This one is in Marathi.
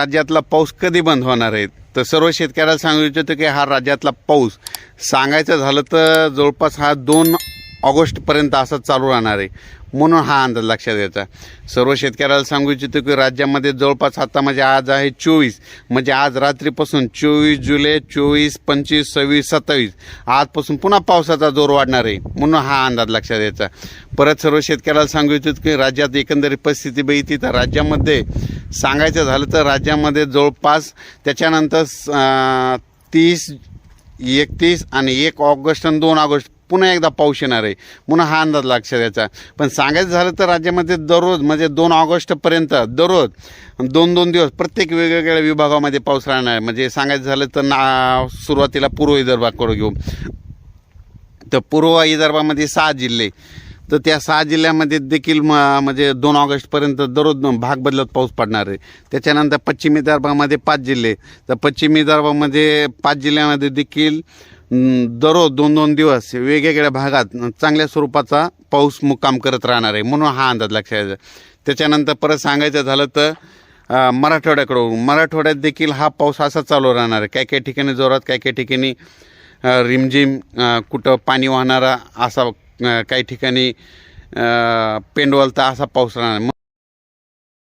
राज्यातला पाऊस कधी बंद होणार आहे? तर सर्व शेतकऱ्याला सांगू इच्छितो की हा राज्यातला पाऊस सांगायचं झालं तर जवळपास हा 2 ऑगस्टपर्यंत असा चालू राहणार आहे, म्हणून हा अंदाज लक्षात घ्यायचा. सर्व शेतकऱ्याला सांगू इच्छितो की राज्यामध्ये जवळपास आता म्हणजे आज आहे 24, म्हणजे आज रात्रीपासून 24 जुलै, 24, 25, 26, 27 आजपासून पुन्हा पावसाचा जोर वाढणार आहे, म्हणून हा अंदाज लक्षात घ्यायचा. परत सर्व शेतकऱ्याला सांगू इच्छितो की राज्यात एकंदरीत परिस्थिती बघितली तर राज्यामध्ये सांगायचं झालं तर राज्यामध्ये जवळपास त्याच्यानंतर 30, 31 आणि 1 ऑगस्ट आणि 2 ऑगस्ट पुन्हा एकदा पाऊस येणार आहे, म्हणून हा अंदाज लक्षात द्यायचा. पण सांगायचं झालं तर राज्यामध्ये दररोज म्हणजे 2 ऑगस्टपर्यंत दररोज 2-2 दिवस प्रत्येक वेगवेगळ्या विभागामध्ये पाऊस राहणार आहे. म्हणजे सांगायचं झालं तर सुरुवातीला पूर्व विदर्भाकडे घेऊ तर पूर्व विदर्भामध्ये 6 जिल्हे, तर त्या 6 जिल्ह्यामध्ये देखील म्हणजे 2 ऑगस्टपर्यंत दररोज भाग बदलत पाऊस पडणार आहे. त्याच्यानंतर पश्चिम विदर्भामध्ये 5 जिल्हे, तर पश्चिम विदर्भामध्ये 5 जिल्ह्यामध्ये देखील दररोज 2-2 दिवस वेगवेगळ्या भागात चांगल्या स्वरूपाचा पाऊस मुक्काम करत राहणार आहे, म्हणून हा अंदाज लक्षात घ्यायचा. त्याच्यानंतर परत सांगायचं झालं तर मराठवाड्यात देखील हा पाऊस असा चालू राहणार आहे. काही ठिकाणी जोरात, काही ठिकाणी रिमझिम, कुठं पाणी वाहणारा असा, काही ठिकाणी पेंडवलता असा पाऊस राहणार.